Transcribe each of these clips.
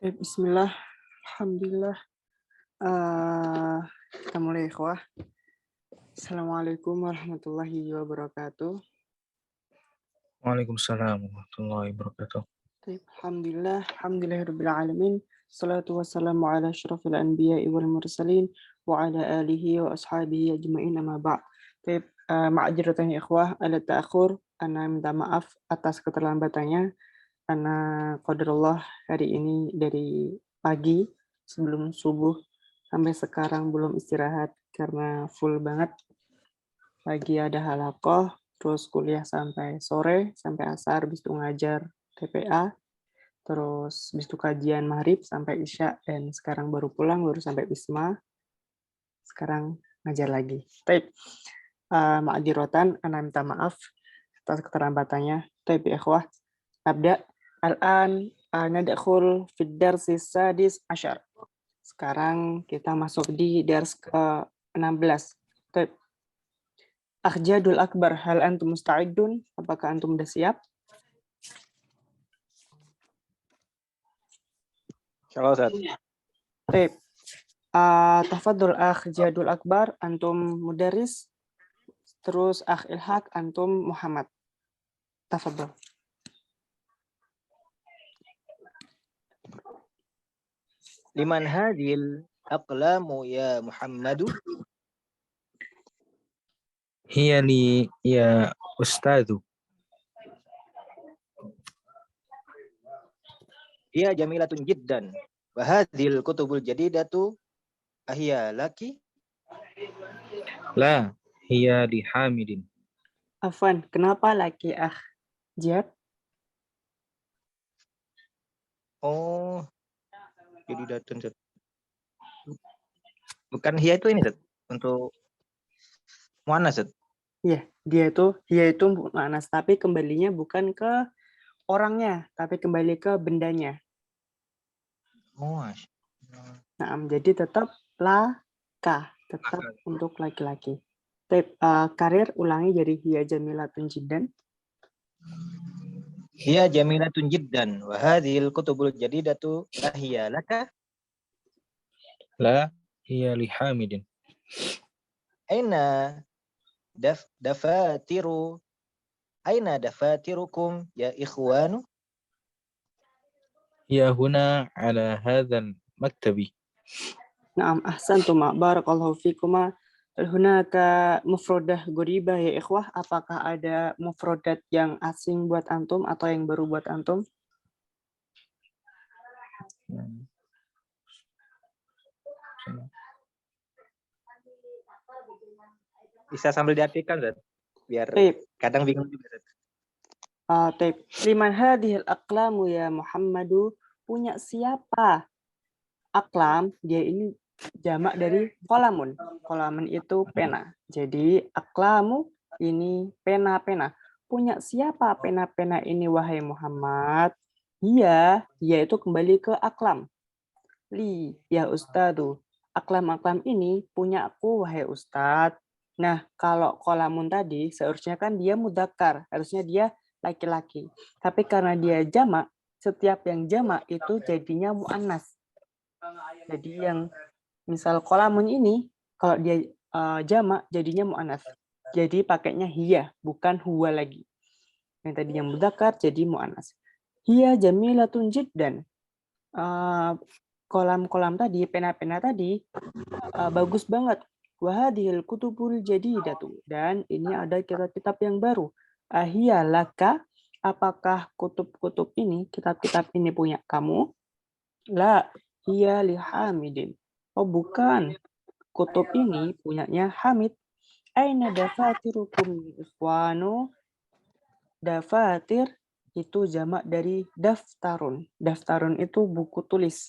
Baik, bismillah, alhamdulillah. Kita mulai ikhwah. Assalamualaikum warahmatullahi wabarakatuh. Waalaikumsalam warahmatullahi wabarakatuh. Baik, alhamdulillah, alhamdulillahirabbil alamin. Salatu wassalamu ala asyrafil anbiya'i wal mursalin wa ala alihi wa ashabihi ajmain amma ba'd. Baik, ma'adziratan ya ikhwah ala ta'akhur. Ana minta maaf atas keterlambatannya. Ana qadarullah hari ini dari pagi sebelum subuh sampai sekarang belum istirahat karena full banget. Pagi ada halakoh, terus kuliah sampai sore, sampai asar, habis itu ngajar TPA, terus habis itu kajian maghrib sampai isya, dan sekarang baru pulang, baru sampai Wisma, sekarang ngajar lagi. Baik, ma'adirotan, ana minta maaf atas keterlambatannya. Baik, ikhwah, abda. Al-an nadkhul fid darsi sadis asyar. Sekarang kita masuk di dars ke-16. Baik. Akhjadul akbar, hal antum musta'idun? Apakah antum sudah siap? Insyaallah, Ustaz. Baik. Tafadhol akhjadul akbar, antum mudaris. Terus akh Ilhaq, antum Muhammad. Tafadhol. Liman hadil aqlamu ya Muhammadu? Hiya li ya Ustadzu. Hiya jamilatun jiddan. Wa hadhil kutubul jadidatu ahiya laki? La hiya li Hamidin. Afwan, kenapa laki akh Jab? Oh, jadidatun, Ustaz. Bukan hiya itu ini, Ustaz. Untuk muannas, Ustaz. Iya, dia itu mu'annas, tapi kembalinya bukan ke orangnya, tapi kembali ke bendanya. Oh, Nah, jadi tetap laka, tetap untuk laki-laki. Karir ulangi jadi hiya jamilatun jiddan. hiya jamilatun jiddan. Wa hadhil kutubul jadidatu ahiya laka? La hiya li Hamidin. Aina dafatiru? Aina dafatirukum ya ikhwanu? Hiya huna ala hadzal maktabi. Naam, ahsantum, barakallahu fikuma. Hunaka mufrodah guribah ya ikhwah. Apakah ada mufrodat yang asing buat antum atau yang baru buat antum? Bisa sambil diartikan, Ustaz. Biar kadang bingung juga, Ustaz. Liman hadhil aqlamu ya Muhammadu, punya siapa? Aqlam, dia ini jamak dari qalamun. Qalamun itu pena. Jadi aqlamu ini pena-pena. Punya siapa pena-pena ini wahai Muhammad? Dia itu kembali ke aqlam. Li ya ustadu. Aqlam-aqlam ini punya aku wahai ustad. Nah, kalau qalamun tadi seharusnya kan dia mudzakkar, harusnya dia laki-laki. Tapi karena dia jamak, setiap yang jamak itu jadinya muannas. Jadi yang misal qalamun ini kalau dia jamak jadinya muannas. Jadi pakainya hiya, bukan huwa lagi. Yang tadinya mudzakkar jadi muannas. Hiya jamilatun jiddan. Kolam-kolam tadi, pena-pena tadi bagus banget. Wahadhil kutubul jadidatu, dan ini ada kitab-kitab yang baru. Ahiya laka, apakah kutub-kutub ini, kitab-kitab ini punya kamu? La, hiya li Hamidin. Oh bukan, kutub ini punyanya Hamid. Aina dafatirukum ikhwanu? Dafatir itu jamak dari daftarun. Daftarun itu buku tulis.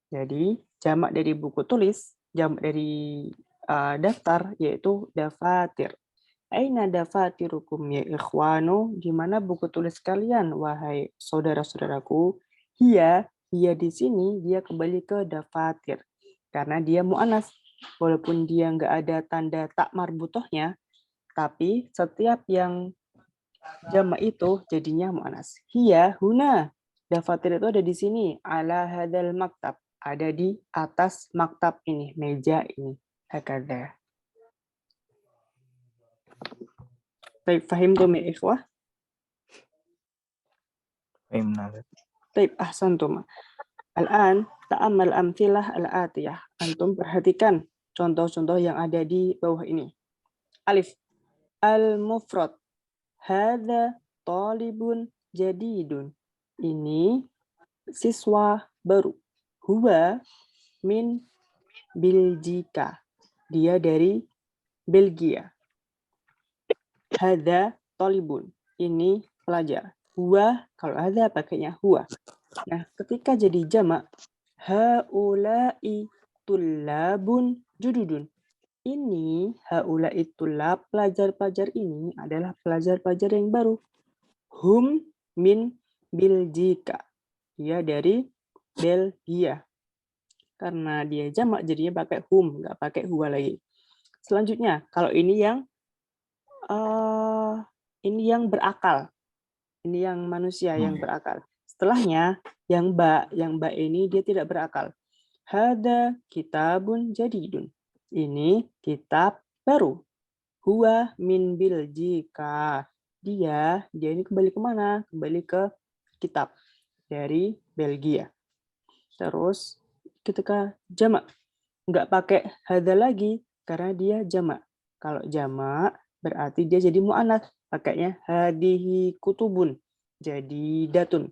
Jadi jamak dari buku tulis, jamak dari daftar yaitu dafatir. Aina dafatirukum ya ikhwanu? Di mana buku tulis kalian wahai saudara-saudaraku? Hiya di sini dia kembali ke dafatir karena dia mu'annas. Walaupun dia nggak ada tanda tak marbutohnya, tapi setiap yang jamak itu jadinya mu'annas. Hiya huna, Dafatir itu ada di sini. Ala hadal maktab. Ada di atas maktab ini, meja ini. Hakada. Baik, fahimtum ya ikhwah? فهمنا. Baik, ahsantum. Al-an, ta'ammal amthilah al-atiyah. Antum perhatikan contoh-contoh yang ada di bawah ini. Alif, al-mufrad. Hadza talibun jadidun. Ini siswa baru. Huwa min Biljika. Dia dari Belgia. Hadza talibun. Ini pelajar. Huwa, kalau hadza pakainya huwa. Nah, ketika jadi jamak, haula'i tullabun jududun. Ini haula'i tullab, pelajar-pelajar ini adalah pelajar-pelajar yang baru. Hum min Biljika. Dia dari Belgia. Karena dia jamak jadinya pakai hum, nggak pakai huwa lagi. Selanjutnya, kalau ini yang berakal. Ini yang manusia yang berakal. Setelahnya, yang ba ini dia tidak berakal. Hada kitabun jadidun. Ini kitab baru. Huwa min Biljika. Dia ini kembali kemana? Kembali ke kitab dari Belgia. Terus ketika jamak, nggak pakai hada lagi karena dia jamak. Kalau jamak berarti dia jadi mu'anats, pakainya hadihi kutubun, jadi datun.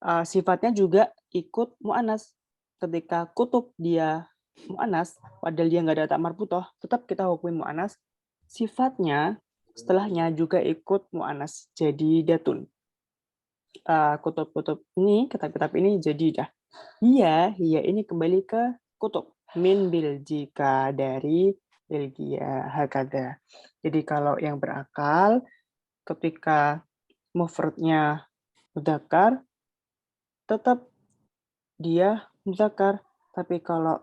Sifatnya juga ikut mu'anats. Ketika kutub dia mu'anats, padahal dia nggak ada tak marbutoh, tetap kita hukum mu'anats. Sifatnya setelahnya juga ikut mu'anats, jadi datun. Kutub-kutub ini, kitab-kitab ini jadi dah. Iya ini kembali ke kutub. Min Biljika, dari Belgia. Hakada. Jadi kalau yang berakal, ketika mufradnya mudzakkar, tetap dia mudzakkar. Tapi kalau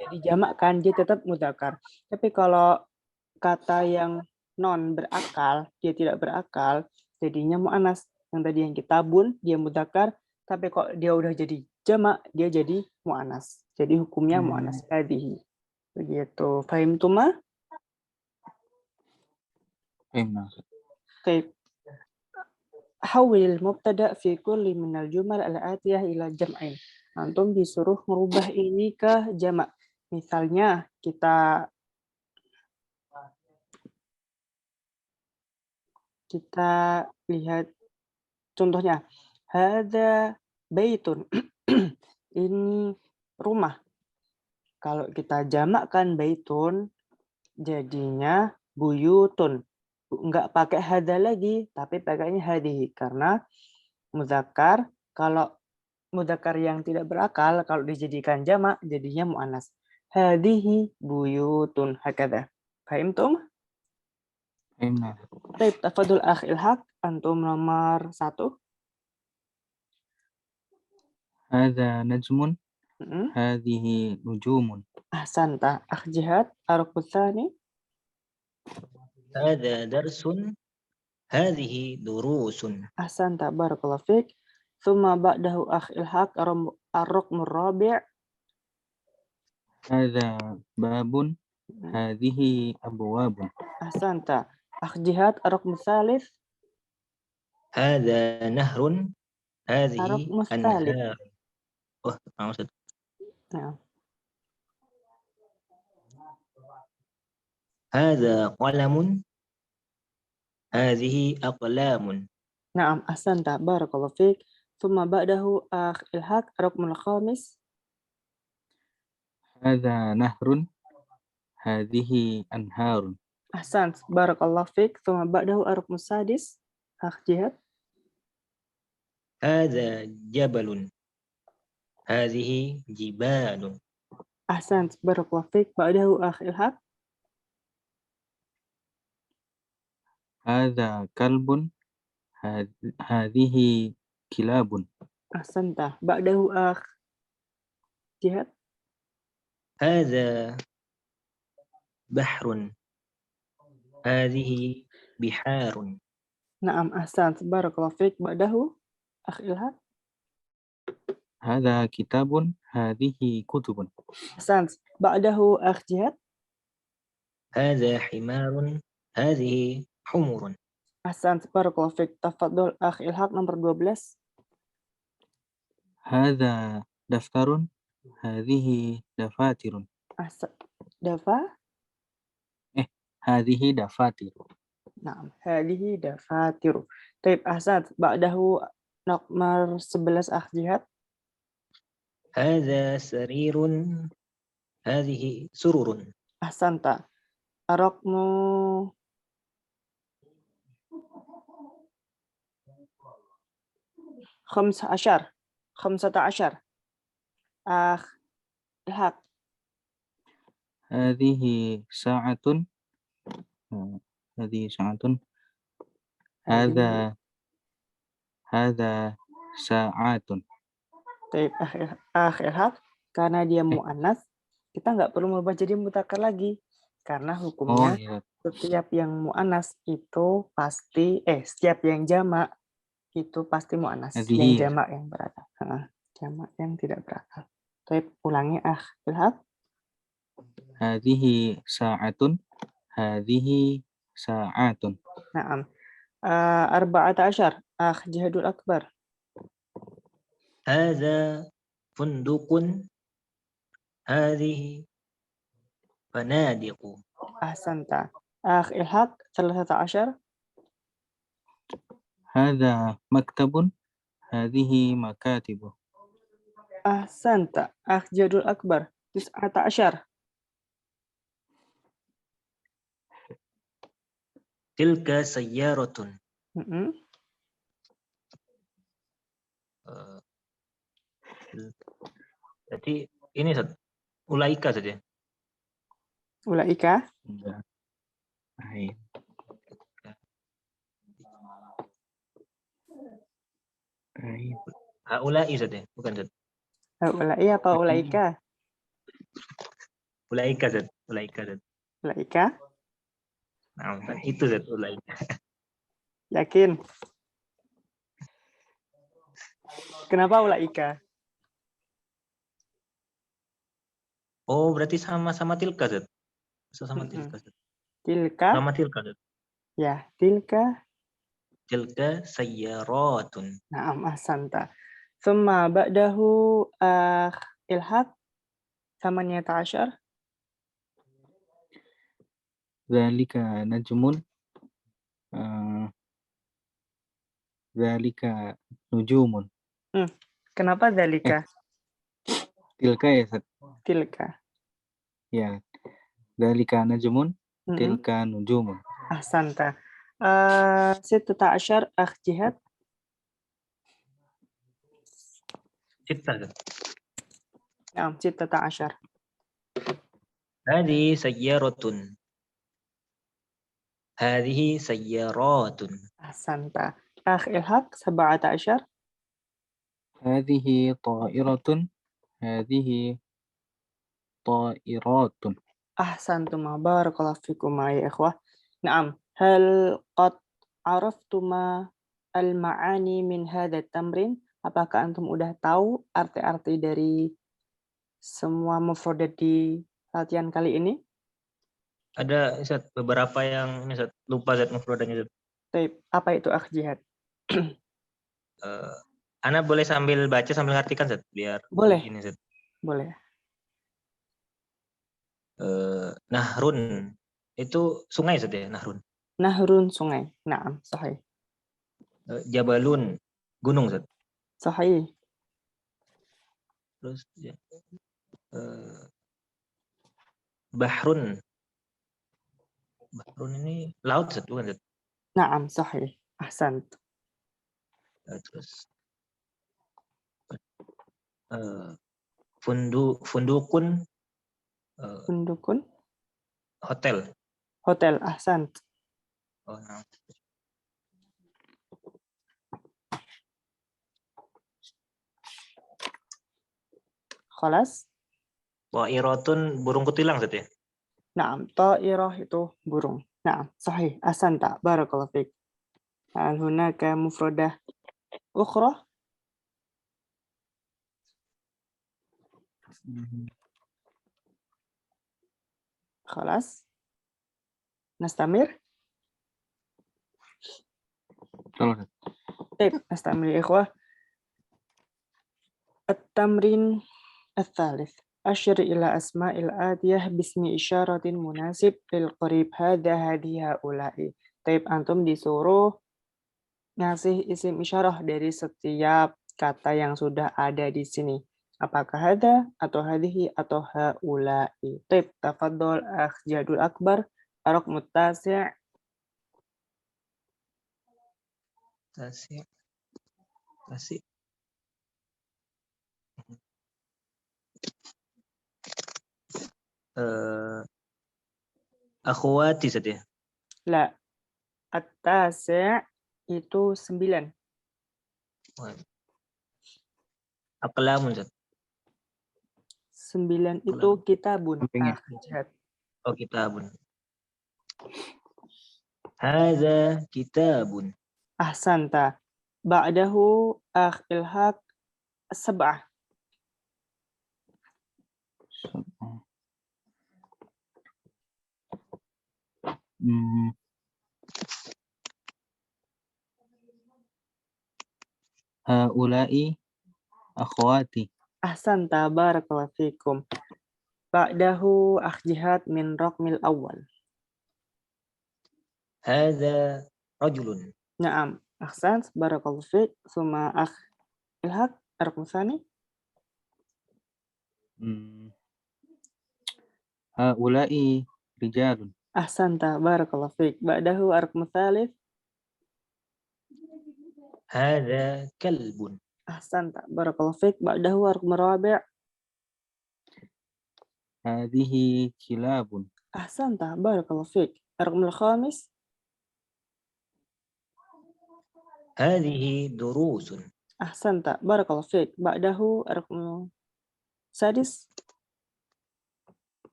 dia dijamakkan, dia tetap mudzakkar. Tapi kalau kata yang non berakal, dia tidak berakal, jadinya mu'annas. Yang tadi yang kitabun, dia mudzakkar, tapi kok dia udah jadi jamak, dia jadi mu'annas. Jadi hukumnya mu'annas hadhihi. Begitu. Fahimtuma? فهمنا. Baik. Hawil mubtada fi kulli minal jumal al-atiyah ila jam'ain. Antum disuruh merubah ini ke jamak. Misalnya kita lihat contohnya. Hadza baitun. Ini rumah. Kalau kita jamakkan baitun, jadinya buyutun. Enggak pakai hadza lagi, tapi pakainya hadihi. Karena mudzakkar, kalau mudzakkar yang tidak berakal, kalau dijadikan jamak, jadinya mu'annas. Hadihi buyutun. Hakada. Fahimtum? فهمنا. Baik, tafadul akh Ilhaq. Antum nomor 1. هذا نجم. Mm-mm. هذه نجوم. Ahsanta. Akh Jihad. Arqud Tsani. هذا درس. هذه دروس. Ahsanta. Barakallahu fiik. Thumma ba'dahu akh Ilhaq. Ar-raqmur rabi'. هذا باب. هذه أبواب. Ahsanta. Akh Jihad. Ar-raqmur tsalits. هذا نهر. هذه Ar-raqmur tsalits. أنهار. maksud. Nah. هذا قلم. هذه أقلام. Naam, ahsanta. Barakallahu fiik. Thumma ba'dahu akh Ilhaq. Ar-raqmul khamis. هذا نهر. هذه أنهار. Ahsant. Barakallahu fiik. Thumma ba'dahu ar-raqmul sadis. Akh Jihad. هذا جبل. هذه جبال. Ahsant. Barakallahu fiik. Ba'dahu akh Ilhaq. هذا كلب. هذه كلاب. Ahsanta. Ba'dahu akh Jihad. هذا بحر. هذه بحار. Naam, ahsant. Barakallahu fiik. Ba'dahu أخ إلهام. هذا كتاب هذه كتب. أحسنت. بعده أخ جهاد. هذا حمار هذه حمر. أحسنت بارك الله فيك. تفضل أخ إلهام nomor 12. هذا دفتر هذه دفاتر. أحسن. دفا. هذه دفاتر. نعم هذه دفاتر. طيب أحسنت. بعده nomor 11 أخ جهاد. هذا سرير هذه سرر. أحسنت. رقم 15 أخ إلهام. هذه ساعة. هذه ساعة. هذا ساعات. Baik, akhir karena dia mu'annas, kita nggak perlu merubah jadi mudzakkar lagi. Karena Oh hukumnya iya. setiap yang mu'annas itu pasti, setiap yang jamak itu pasti mu'annas. Yang Hadihi. jamak yang berakal. Jamak yang tidak berakal. Baik, ulangi akhir. هذه ساعة. هذه ساعات. Naam. 14 akh jihadul akbar. هذا فندق هذه فنادق. Ahsanta. Akh Ilhaq 13. هذا مكتب. هذه مكاتب. Ahsanta. Akh jihadul akbar 19. تلك سيارة. Jadi ini ulaika saja. Ulaika. Baik. Ulai saja, bukan Zat. Ulai apa ulaika? Ulaika Zat, ulaika Zat. Ulaika. Nah, kan itu Zat ulaika. Yakin? Kenapa ulaika? Oh, berarti sama-sama tilka Zat. Sama tilka Zat. Tilka. Sama tilka Zat. Ya, tilka. Tilka sayyaratun. Naam, ahsanta. Thumma ba'dahu Ilhaq 18. Dzalika najmun. Dzalika nujumun. Kenapa dzalika? Tilka ya, Sat? Tilka. Ya. Dzalika najmun. Tilka nujumun. Ahsanta. 16 akh jihad. Sittah. Naam, 16. Hadhihi sayyaratun. Hadhihi sayyaratun. Ahsanta. Akh Ilhaq 17. Hadhihi ta'iratun. Hadhihi ta'iratun. Ahsantum, barakallahu fikum ya ikhwah. Naam, hal qad araftuma al-ma'ani min hadha tamrin? Apakah antum udah tahu arti-arti dari semua mufradat di latihan kali ini? Ada Zat, beberapa yang ini Zat, lupa Zat mufradatnya Zat. Baik, apa itu akh jihad? Ana boleh sambil baca sambil ngartikan Zat, biar boleh. Ini Zat. Boleh. Nahrun itu sungai Zat ya, Nahrun. Nahrun sungai. Naam, sahih. Jabalun gunung Zat. Sahih. Terus Bahrun. Bahrun ini laut Zat, bukan Zat? Naam, sahih. Ahsant. Terus fundukun. Fundukun. Hotel. Hotel, ahsant. Oh, nah. Khalas. Wa'iratun burung kutilang Zat ya? Naam, ta'irah itu burung. Naam, sahih. Ahsanta. Barakallahu fiik. Hal hunaka mufradah ukhra خلاص نستمر. خلاص. طيب نستمر يا إخوة. التمرين الثالث أشر إلى أسماء الآتية باسم إشارة مناسب للقريب هذا هذه هؤلاء. طيب antum disuruh ngasih isim isyarah dari setiap kata yang sudah ada di sini. Apakah hada atau hadhihi atau haula'i. طيب تفضل أخ جادول أكبر الرقم التاسع. Tasik. Akhwati saja. La, at-tasi' itu 9. Aqlamun Ustaz. 9 itu kitabun. Sampingnya. Oh, kitabun. Hadza kitabun. Ahsanta. Ba'dahu akh ilhaq 7. Haula'i akhwati. Ahsanta barakallahu fikum. Ba'dahu akh jihad min raqmil awal. Hadza rajulun. Naam. Ahsant barakallahu fik. Suma akh ilhaq raqm tsani. Haula'i rijalun. Ahsanta barakallahu fik. Ba'dahu raqm tsalits. Hadza kalbun. Ahsanta barakallahu fik. Ba'dahu raqm rabi'. Hadhihi kilabun. Ahsanta barakallahu fik. Raqm al-khamis. Hadhihi durusun. Ahsanta barakallahu fik. Ba'dahu raqm sadis.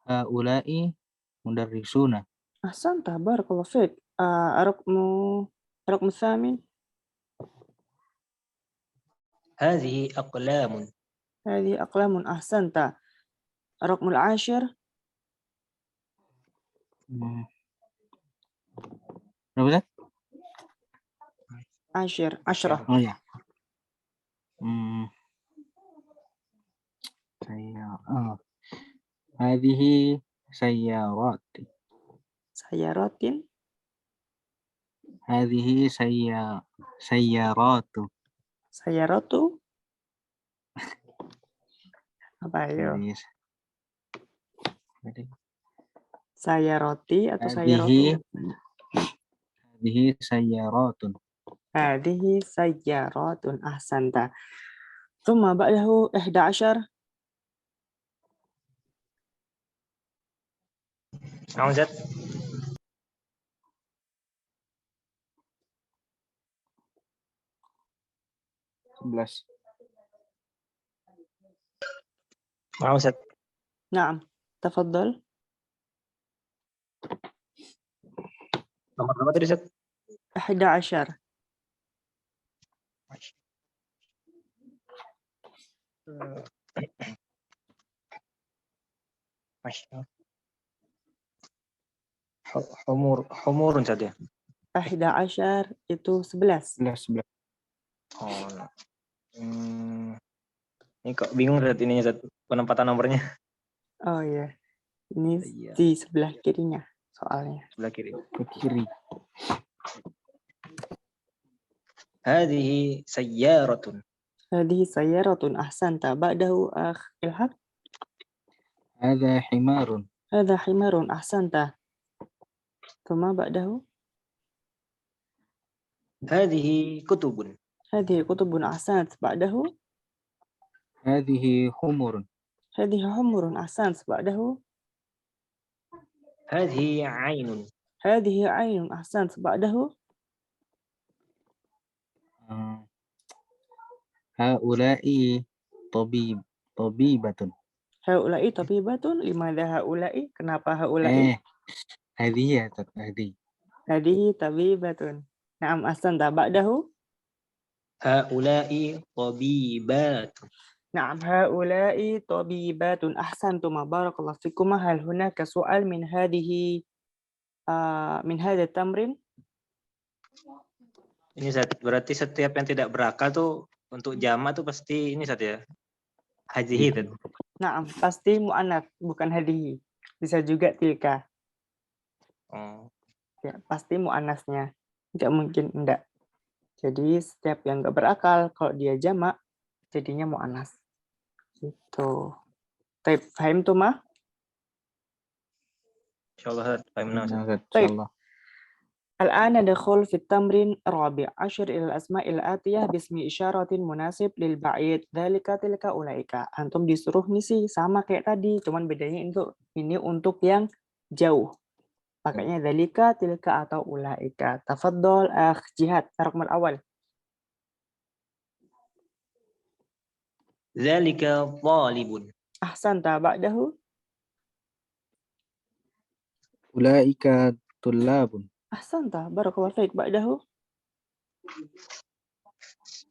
Haula'i mudarrisuna. Ahsanta barakallahu fik. رقم الثامن. Hadhihi aqlamun. هذه أقلام. أحسنت. رقم العاشر. Berapa? عشرة. Oh ya. Hadhihi sayyarati. سيارات. Hadhihi sayyaratu. سيارات. Apa ayo? Sayaroti atau sayaroti? Hadhihi sayyaratun. Hadhihi sayyaratun. Ahsanta. Thumma ba'dahu 11. Ustaz. Ustaz. نعم تفضل. Nomor berapa tadi Ustaz? 11. Humurun saja. 11 itu 11. 11. Oh. Ini kok bingung Ustaz ininya Ustaz, penempatan nomornya. Oh iya. Ini Iya. di sebelah kirinya soalnya. Sebelah kiri. Ke kiri. Hadhihi sayyaratun. Hadhihi sayyaratun. Ahsanta. Ba'dahu akh ilhaq. Hadha himarun. Hadha himarun. Ahsanta. Thumma ba'dahu. Hadhihi kutubun. Hadhihi kutubun. Ahsant. Ba'dahu. Hadhihi humurun. Hadhihi humurun. Ahsant. Ba'dahu. Hadhihi ainun. Hadhihi ainun. Ahsant. Ba'dahu. Haula'i tabibatun. Haula'i tabibatun. Limadha haula'i? Kenapa haula'i? Hadhihi ya Ustaz, hadhihi. Hadhihi tabibatun. Na'am ahsanta. Ba'dahu. Haula'i tabibatun. نعم هؤلاء طبيبات أحسنتم بارك الله فيكما هل هناك سؤال من هذا التمرين؟ Ini berarti setiap yang tidak berakal tuh untuk jamak tuh pasti ini ya. Hajihi tuh. Naam, pasti mu'anats, bukan hadihi. Bisa juga tilka. Oh. Ya, pasti mu'anasnya. Nggak mungkin enggak. Jadi setiap yang nggak berakal, kalau dia jamak, jadinya mu'anas. Gitu. Taib, fahim tuh mah? Insyaallah fahimna. Insyaallah. الآن ندخل في التمرين الرابع أشر إلى الأسماء الآتية باسم إشارة مناسب للبعيد ذلك تلك أولئك. Antum disuruh ngisi sama kayak tadi, cuman bedanya ini untuk yang jauh. Pakainya dzalika, tilka atau ulaika. Tafaddal akh Jihad, الرقم الأول. Dzalika talibun. Ahsanta, ba'dahu. Ulaika tullabun. Ahsanta, barakallahu fiik, ba'dahu.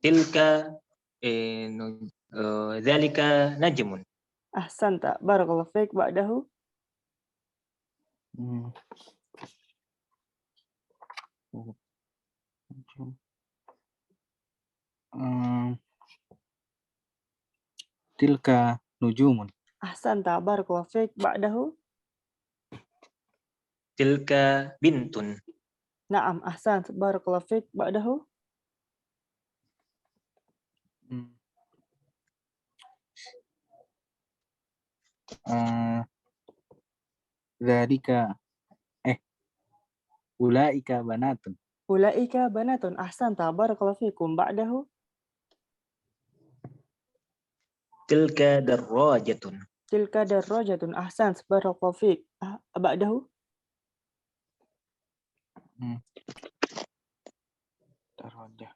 Tilka dzalika najmun. Ahsanta, barakallahu fiik, ba'dahu. Tilka nujumun. Ahsanta, barakallahu fiik, ba'dahu. Tilka bintun. Naam, ahsant, barakallahu fiik, ba'dahu. Dzalika ulaika banatun. Ulaika banatun. Ahsanta, barakallahu fiikum, ba'dahu. Tilka darrajatun. Tilka darrajatun. Ahsant, barakallahu fiik. Ba'dahu. Darajah.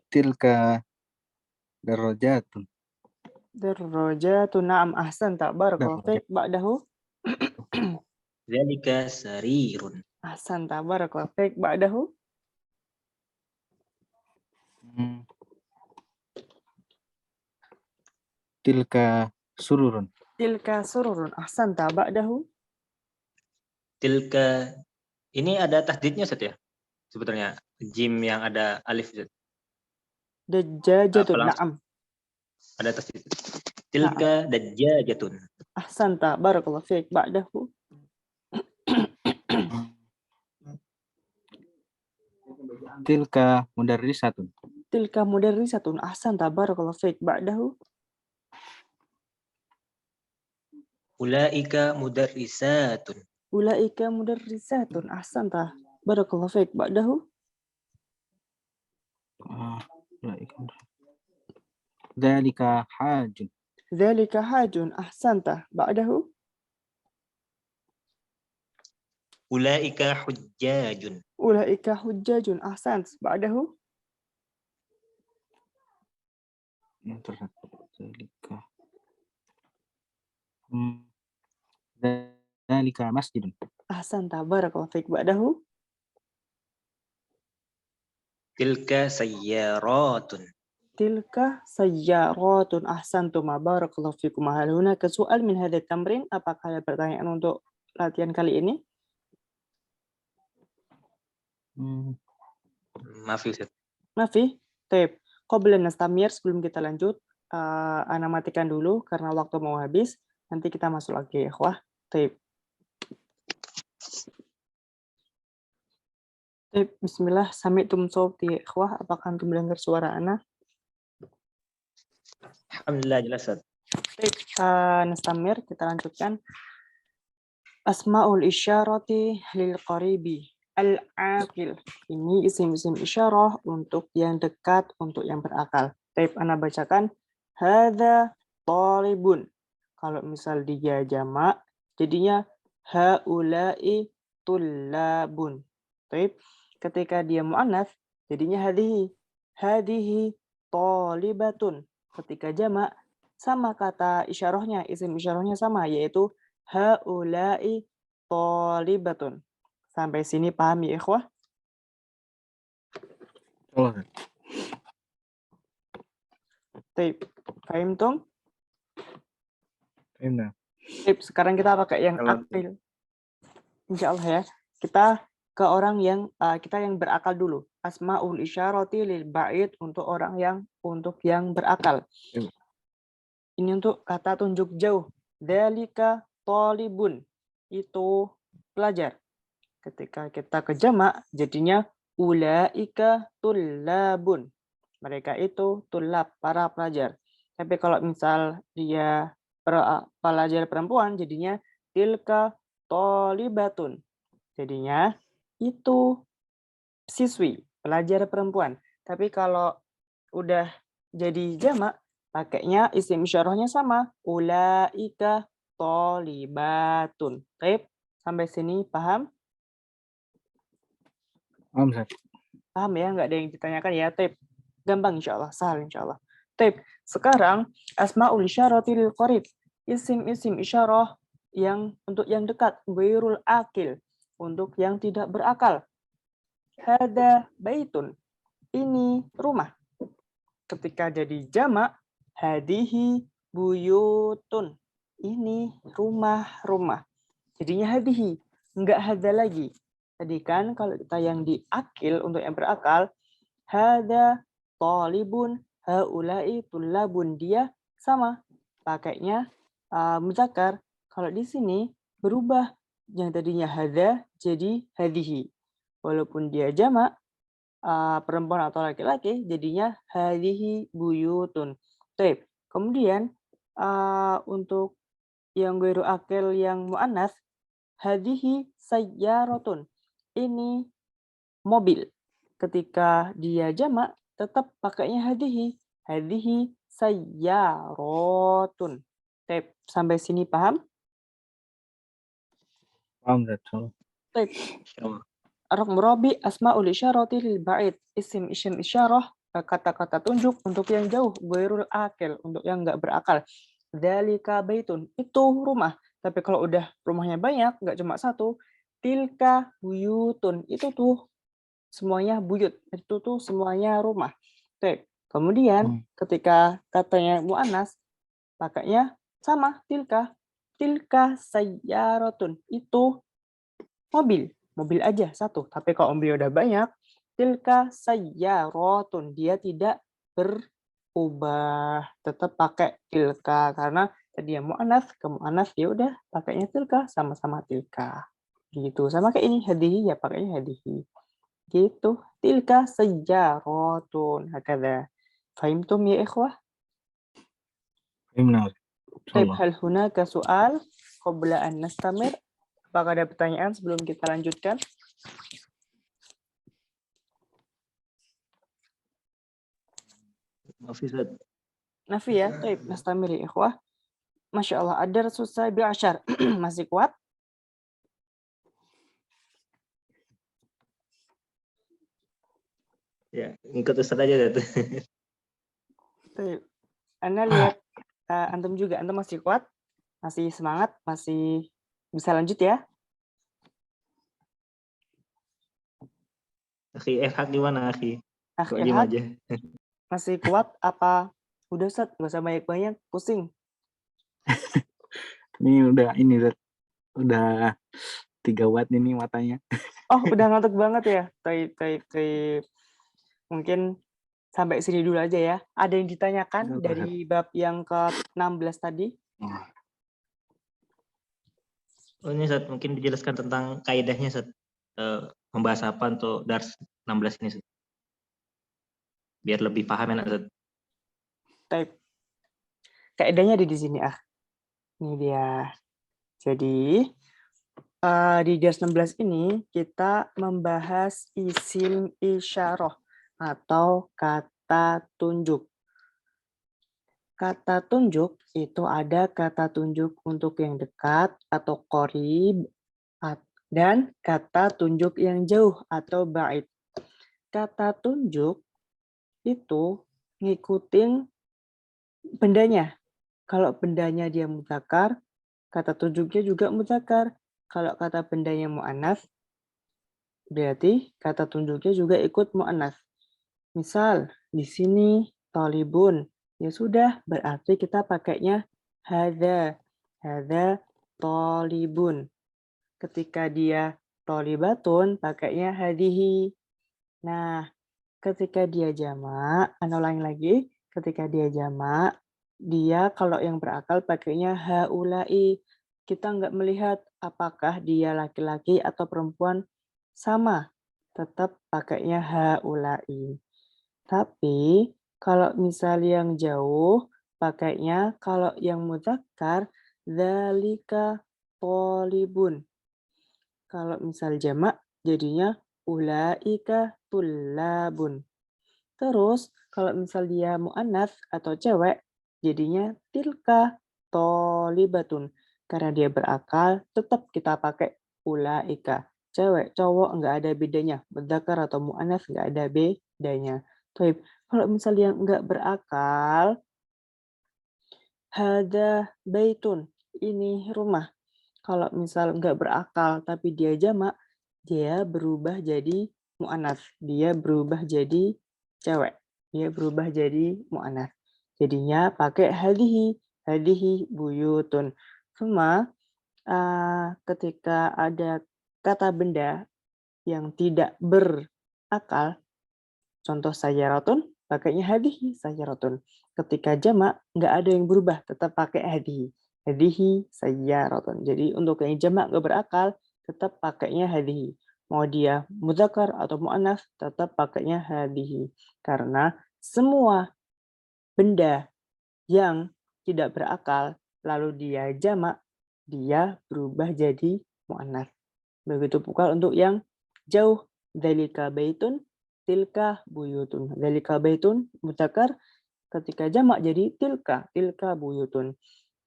Tilka darajatun. Darajatun. Naam, ahsanta, barakallahu fiik, ba'dahu. Dzalika sarirun. Ahsanta, barakallahu fiik, ba'dahu. Tilka sururun. Tilka sururun. Ahsanta, ba'dahu. Tilka ini ada tasdidnya Ustaz ya? Sebetulnya jim yang ada alif Ustaz. Dajjajatun. Naam. Ada tasdid. Tilka dajjajatun. Ahsanta, barakallahu fiik, ba'dahu. Tilka mudarrisatun. Tilka mudarrisatun. Ahsanta, barakallahu fiik, ba'dahu. Ulaika mudarrisatun. Ulaika mudarrisatun. Ahsanta, barakallahu fiik, ba'dahu. Dzalika hajun. Dzalika hajun. Ahsanta, ba'dahu. Ulaika hujjajun. Ulaika hujjajun. Ahsant, ba'dahu. Dzalika. Dzalika masjidun. Ahsanta, barakallahu fiik, ba'dahu. Tilka sayyaratun. Tilka sayyaratun. Ahsantum, barakallahu fiikum. Hal hunaka su'al min hadha tamrin? Apakah ada pertanyaan untuk latihan kali ini? Maaf Ustaz. Mafi? Taib. Qabla nastamir, sebelum kita lanjut, ana matikan dulu karena waktu mau habis. Nanti kita masuk lagi, ikhwah. Taib. Taib, bismillah. Sami'tum sawti, ikhwah. Apakah antum mendengar suara ana? Alhamdulillah jelas Ustaz. Taib, nastamir, kita lanjutkan. Asma'ul isyarati lil qaribi. Al-aqil. Ini isim-isim isyarah untuk yang dekat, untuk yang berakal. Taib, ana bacakan. Hadza talibun. Kalau misal dia jamak, jadinya haula'i tullabun. Taib, ketika dia mu'annats, jadinya hadhihi. Hadhihi talibatun. Ketika jamak, sama kata isyarahnya, isim isyarahnya sama, yaitu haula'i talibatun. Sampai sini paham ya ikhwah? Betul, Ustaz. Taib. Fahimtum? Fahimna. Taib. Sekarang kita pakai yang Kalau- akil. Insya Allah ya. Kita ke orang yang kita yang berakal dulu. Asmaul isyarati lil ba'id untuk orang yang berakal. Iya. Ini untuk kata tunjuk jauh. Dzalika talibun. Itu pelajar. Ketika kita ke jamak jadinya ulaika tullabun. Mereka itu tulab, para pelajar. Tapi kalau misal dia pelajar perempuan jadinya tilka tolibatun. Jadinya itu siswi, pelajar perempuan. Tapi kalau udah jadi jamak, pakainya isim isyarahnya sama. Ulaika tolibatun. Baik, sampai sini paham? Paham, Ustaz. Paham ya? Nggak ada yang ditanyakan ya, Taib. Gampang insya Allah, sahal insya Allah. Taib. Sekarang, asma'ul isyarati lil qarib. Isim-isim isyarah yang untuk yang dekat. Ghairul akil. Untuk yang tidak berakal. Hada baitun. Ini rumah. Ketika jadi jamak, hadihi buyutun. Ini rumah-rumah. Jadinya hadihi. Enggak hada lagi. Tadi kan kalau kita yang diakil untuk yang berakal, hada talibun, haulai tulabun. Dia sama. Pakainya muzakkar. Kalau di sini berubah. Yang tadinya hada jadi hadihi. Walaupun dia jamak, perempuan atau laki-laki, jadinya hadihi buyutun. Baik. Kemudian untuk yang ghairu akil yang mu'annas, hadihi sayyaratun. Ini mobil. Ketika dia jamak, tetap pakainya hadihi. Hadihi sayyaratun. Baik, sampai sini paham? Paham, Ustaz. Baik. Insyaallah. Raqm rabi asma'ul isyarati lil ba'id. Isim isyarah, kata-kata tunjuk untuk yang jauh, ghairul akil, untuk yang enggak berakal. Dzalika baitun, itu rumah. Tapi kalau udah rumahnya banyak, enggak cuma satu, tilka buyutun, itu tuh semuanya buyut, itu tuh semuanya rumah. Oke. Kemudian ketika katanya muannas, pakainya sama, tilka. Tilka sayyaratun, itu mobil. Mobil aja satu. Tapi kalau mobil udah banyak, tilka sayyaratun, dia tidak berubah, tetap pakai tilka karena tadi yang mu'anats ke mu'anats ya udah pakainya tilka, sama-sama tilka. Gitu. Sama kayak ini hadihi ya pakainya hadihi. Gitu. Tilka sayyaratun. Hakadha. Fahimtum ya ikhwah? Fahimna. Baik, Insyaallah. hal hunaka soal qabla an nastamir. Apakah ada pertanyaan sebelum kita lanjutkan? Maaf Ustaz. Nafi ya, baik, nastamir ya ikhwah. Masya Allah, ada susah bi'asyar. Masih kuat? Ya, ikut Ustaz aja Ustaz. Baik. Anda lihat antum juga, antum masih kuat? Masih semangat? Masih bisa lanjut ya? Akhi, hak gimana akhi? Kok Akhir diem aja? masih kuat apa? Udah Ustaz, gak usah banyak-banyak, pusing. Ini udah ini, Ustaz. Udah 3 watt ini matanya. Oh, udah ngantuk banget ya? Taib. Mungkin sampai sini dulu aja ya. Ada yang ditanyakan dari bab yang ke-16 tadi? Oh ini Ustaz, mungkin dijelaskan tentang kaidahnya Ustaz. Membahas apa untuk dars 16 ini Ustaz? Biar lebih paham enak Ustaz. Taib. Kaidahnya ada di sini Ini dia. Jadi di dars 16 ini kita membahas isim isyarah atau kata tunjuk. Kata tunjuk itu ada kata tunjuk untuk yang dekat atau qorib dan kata tunjuk yang jauh atau ba'id. Kata tunjuk itu ngikutin bendanya. Kalau bendanya dia mudzakkar, kata tunjuknya juga mudzakkar. Kalau kata bendanya mu'annas, berarti kata tunjuknya juga ikut mu'annas. Misal di sini tolibun, ya sudah berarti kita pakainya hadza. Hadza tolibun. Ketika dia tolibatun pakainya hadihi. Nah, ketika dia jamak, ulangi lagi, ketika dia jamak, dia kalau yang berakal pakainya haulai. Kita nggak melihat apakah dia laki-laki atau perempuan, sama, tetap pakainya haulai. Tapi kalau misal yang jauh, pakainya kalau yang mudzakkar, dzalika tolibun. Kalau misal jamak, jadinya ulaika tullabun. Terus kalau misal dia mu'annats atau cewek, jadinya tilka tolibatun. Karena dia berakal, tetap kita pakai ulaika. Cewek, cowok nggak ada bedanya. Mudzakar atau mu'annats nggak ada bedanya. Taib. Kalau misal yang nggak berakal, hada baitun. Ini rumah. Kalau misal nggak berakal tapi dia jamak, dia berubah jadi mu'annats. Dia berubah jadi cewek. Dia berubah jadi mu'annats. Jadinya pakai hadihi. Hadihi buyutun. Cuma ketika ada kata benda yang tidak berakal, contoh sayyaratun, pakainya hadihi sayyaratun. Ketika jamak, nggak ada yang berubah, tetap pakai hadihi. Hadihi sayyaratun. Jadi untuk yang jamak nggak berakal, tetap pakainya hadihi. Mau dia mudzakkar atau mu'annats, tetap pakainya hadihi. Karena semua benda yang tidak berakal, lalu dia jamak, dia berubah jadi mu'annats. Begitu pula untuk yang jauh. Dzalika baitun, tilka buyutun. Dzalika baitun mudzakkar, ketika jamak jadi tilka buyutun.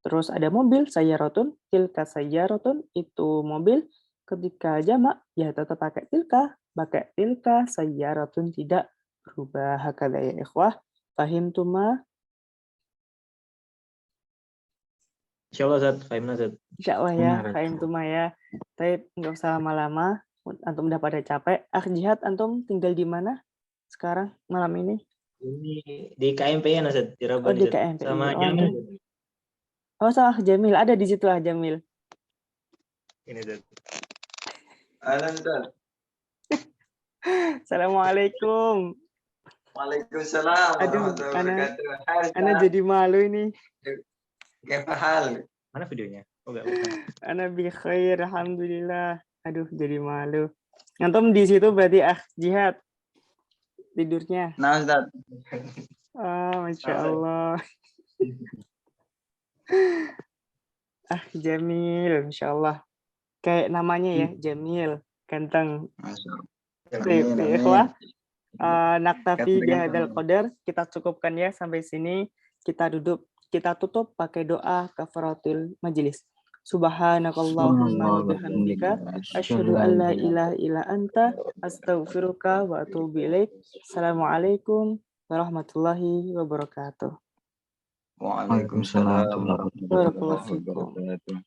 Terus ada mobil, sayyaratun, tilka sayyaratun, itu mobil. Ketika jamak, ya tetap pakai tilka sayyaratun, tidak berubah. Hakadha ya ikhwah. Fahimtuma? Insyaallah Ustaz, fahimna Ustaz. Insyaallah ya, Benar, fahimtuma ya. Tapi nggak usah lama-lama. Antum udah pada capek. Jihad, antum tinggal di mana sekarang malam ini? Ini di KMP ya Ustaz, di Oh, Rabbani di Ustaz. KMPI. Sama Oh, Jamil. aduh. Oh, sama Jamil. Ada di situ lah Jamil. Ini Ustaz. Assalamualaikum. Waalaikumsalam Aduh, warahmatullahi wabarakatuh. Ana jadi malu ini. Kaifa hal? Mana videonya? Oh enggak, bukan. Ana bi khair, alhamdulillah. Aduh, jadi malu. Antum di situ berarti Jihad tidurnya. Nah, Ustaz. Masya Allah. Jamil, Masya Allah. Kayak namanya ya, Jamil. Ganteng. Baik, ikhwah. Naktafi bihadzal qadar. Kita cukupkan ya sampai sini. Kita tutup pakai doa kafaratul majelis. Subhanakallahumma wa bihamdika asyhadu an la ilaha illa anta astaghfiruka wa atubu ilaik. Assalamualaikum warahmatullahi wabarakatuh. Waalaikumsalam warahmatullahi Barakallahu fikum. wabarakatuh.